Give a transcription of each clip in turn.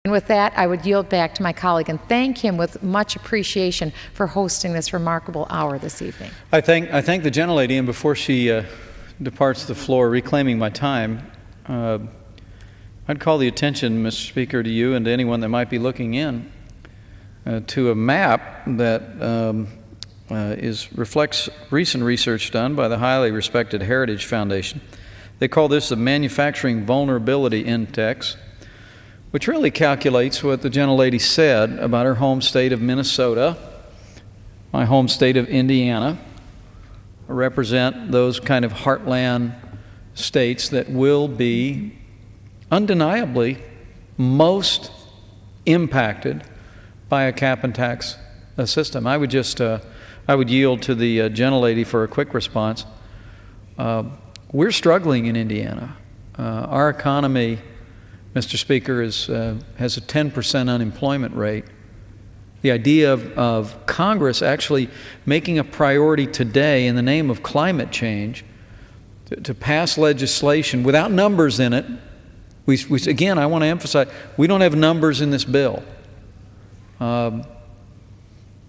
And with that, I would yield back to my colleague and thank him with much appreciation for hosting this remarkable hour this evening. I thank the gentlelady, and before she departs the floor, reclaiming my time, I'd call the attention, Mr. Speaker, to you and to anyone that might be looking in to a map that reflects recent research done by the highly respected Heritage Foundation. They call this the Manufacturing Vulnerability Index, which really calculates what the gentlelady said about her home state of Minnesota, my home state of Indiana, represent those kind of heartland states that will be undeniably most impacted by a cap and tax system. I would yield to the gentlelady for a quick response. We're struggling in Indiana. Our economy, Mr. Speaker, has a 10% unemployment rate. The idea of Congress actually making a priority today in the name of climate change to pass legislation without numbers in it. Again, I want to emphasize, we don't have numbers in this bill. But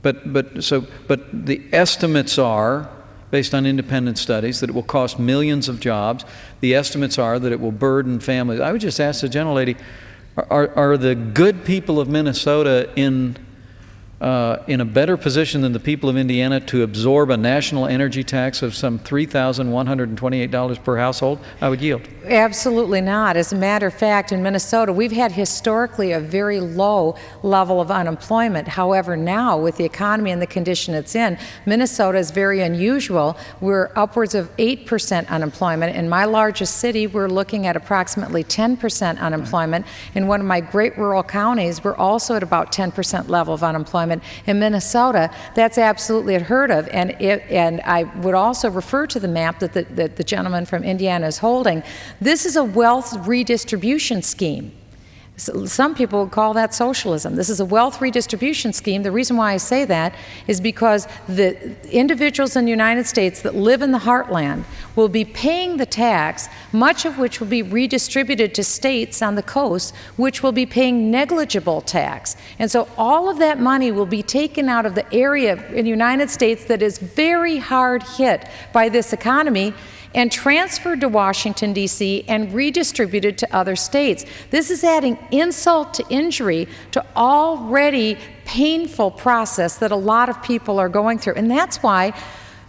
the estimates are, based on independent studies, that it will cost millions of jobs. The estimates are that it will burden families. I would just ask the gentlelady, are the good people of Minnesota in a better position than the people of Indiana to absorb a national energy tax of some $3,128 per household? I would yield. Absolutely not. As a matter of fact, in Minnesota, we've had historically a very low level of unemployment. However, now, with the economy and the condition it's in, Minnesota is very unusual. We're upwards of 8% unemployment. In my largest city, we're looking at approximately 10% unemployment. In one of my great rural counties, we're also at about 10% level of unemployment. In Minnesota, that's absolutely unheard of. And I would also refer to the map that the gentleman from Indiana is holding. This is a wealth redistribution scheme. Some people would call that socialism. This is a wealth redistribution scheme. The reason why I say that is because the individuals in the United States that live in the heartland will be paying the tax, much of which will be redistributed to states on the coast, which will be paying negligible tax. And so all of that money will be taken out of the area in the United States that is very hard hit by this economy and transferred to Washington, D.C., and redistributed to other states. This is adding insult to injury to already painful process that a lot of people are going through. And that's why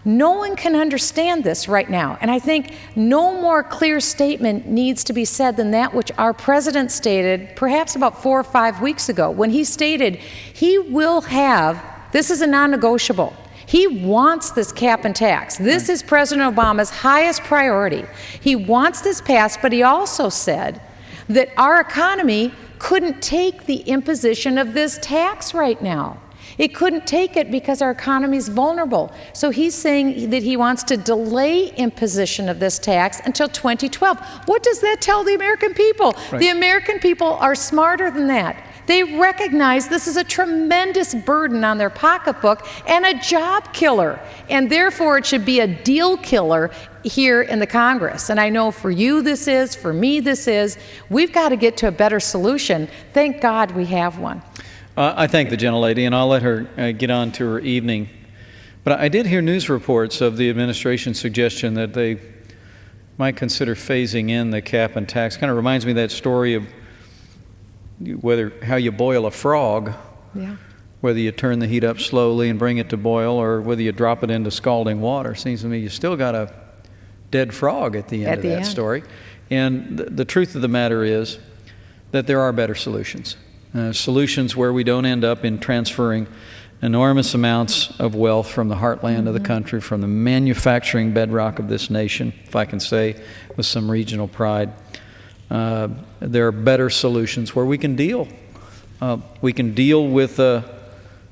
no one can understand this right now. And I think no more clear statement needs to be said than that which our president stated perhaps about 4 or 5 weeks ago, when he stated he will have, this is a non-negotiable, he wants this cap and tax. This is President Obama's highest priority. He wants this passed, but he also said that our economy couldn't take the imposition of this tax right now. It couldn't take it because our economy is vulnerable. So he's saying that he wants to delay imposition of this tax until 2012. What does that tell the American people? Right. The American people are smarter than that. They recognize this is a tremendous burden on their pocketbook and a job killer, and therefore it should be a deal killer here in the Congress. And I know for you this is, for me this is. We've got to get to a better solution. Thank God we have one. I thank the gentlelady, and I'll let her get on to her evening. But I did hear news reports of the administration's suggestion that they might consider phasing in the cap and tax. Kind of reminds me of that story of how you boil a frog, whether you turn the heat up slowly and bring it to boil, or whether you drop it into scalding water. Seems to me you still got a dead frog at the end of that story. And the truth of the matter is that there are better solutions. Solutions where we don't end up in transferring enormous amounts of wealth from the heartland of the country, from the manufacturing bedrock of this nation, if I can say with some regional pride. There are better solutions where we can deal. We can deal with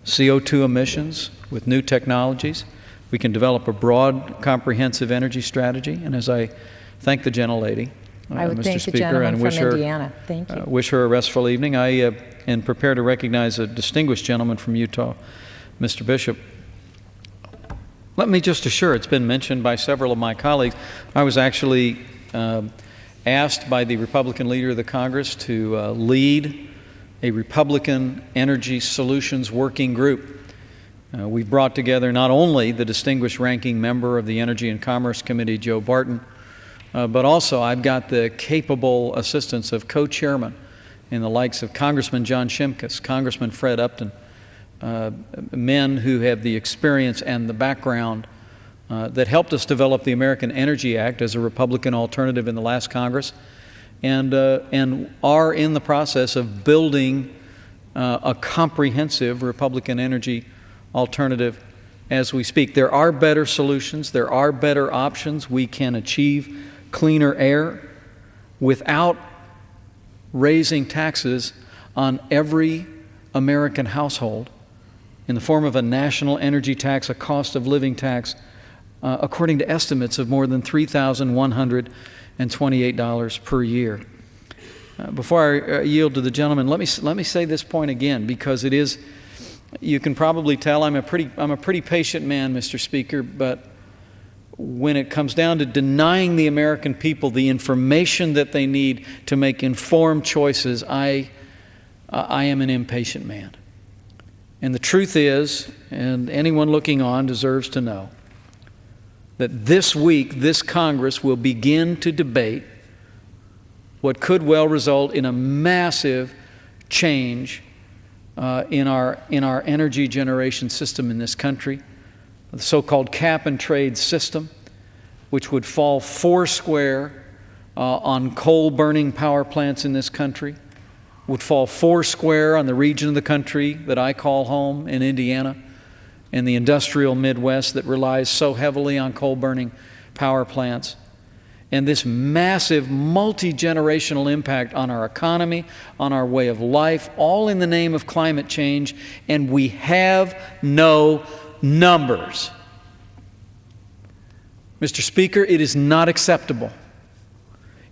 CO2 emissions, with new technologies. We can develop a broad, comprehensive energy strategy. And as I thank the gentlelady, I would Mr. thank Speaker, the gentleman and wish from her, Indiana. Thank you. Wish her a restful evening. I am prepared to recognize a distinguished gentleman from Utah, Mr. Bishop. Let me just assure, it's been mentioned by several of my colleagues, I was actually asked by the Republican leader of the Congress to lead a Republican Energy Solutions Working Group. We've brought together not only the distinguished ranking member of the Energy and Commerce Committee, Joe Barton, but also I've got the capable assistance of co-chairmen in the likes of Congressman John Shimkus, Congressman Fred Upton, men who have the experience and the background that helped us develop the American Energy Act as a Republican alternative in the last Congress, and are in the process of building a comprehensive Republican energy alternative as we speak. There are better solutions. There are better options. We can achieve cleaner air without raising taxes on every American household in the form of a national energy tax, a cost of living tax, according to estimates of more than $3,128 per year. Before I yield to the gentleman, let me say this point again, because it is, you can probably tell I'm a pretty patient man, Mr. Speaker, but when it comes down to denying the American people the information that they need to make informed choices, I am an impatient man. And the truth is, and anyone looking on deserves to know, that this week, this Congress will begin to debate what could well result in a massive change in our energy generation system in this country, the so-called cap-and-trade system, which would fall foursquare on coal-burning power plants in this country, would fall foursquare on the region of the country that I call home in Indiana, and the industrial Midwest that relies so heavily on coal-burning power plants. And this massive multi-generational impact on our economy, on our way of life, all in the name of climate change, and we have no numbers. Mr. Speaker, it is not acceptable.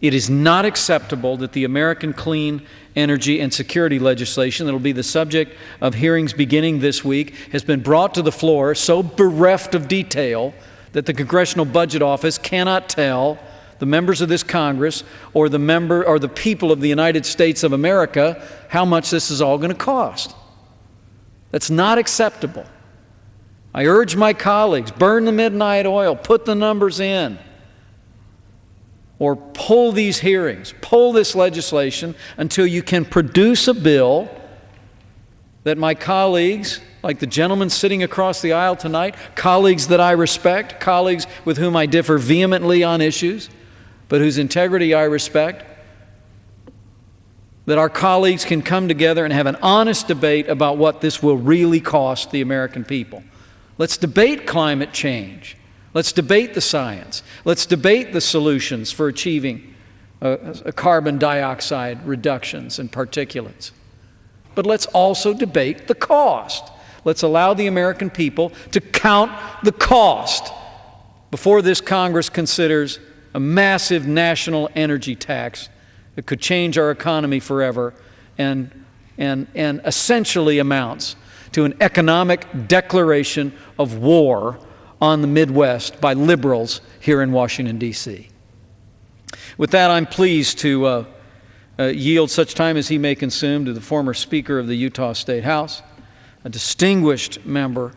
It is not acceptable that the American Clean Energy and Security legislation that will be the subject of hearings beginning this week has been brought to the floor so bereft of detail that the Congressional Budget Office cannot tell the members of this Congress or the people of the United States of America how much this is all going to cost. That's not acceptable. I urge my colleagues, burn the midnight oil, put the numbers in, or pull these hearings, pull this legislation until you can produce a bill that my colleagues, like the gentleman sitting across the aisle tonight, colleagues that I respect, colleagues with whom I differ vehemently on issues, but whose integrity I respect, that our colleagues can come together and have an honest debate about what this will really cost the American people. Let's debate climate change. Let's debate the science. Let's debate the solutions for achieving carbon dioxide reductions and particulates. But let's also debate the cost. Let's allow the American people to count the cost before this Congress considers a massive national energy tax that could change our economy forever and essentially amounts to an economic declaration of war on the Midwest by liberals here in Washington, D.C. With that, I'm pleased to yield such time as he may consume to the former Speaker of the Utah State House, a distinguished member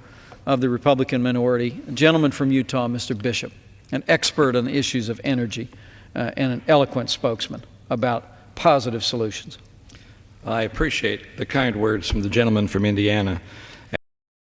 of the Republican minority, a gentleman from Utah, Mr. Bishop, an expert on the issues of energy and an eloquent spokesman about positive solutions. I appreciate the kind words from the gentleman from Indiana.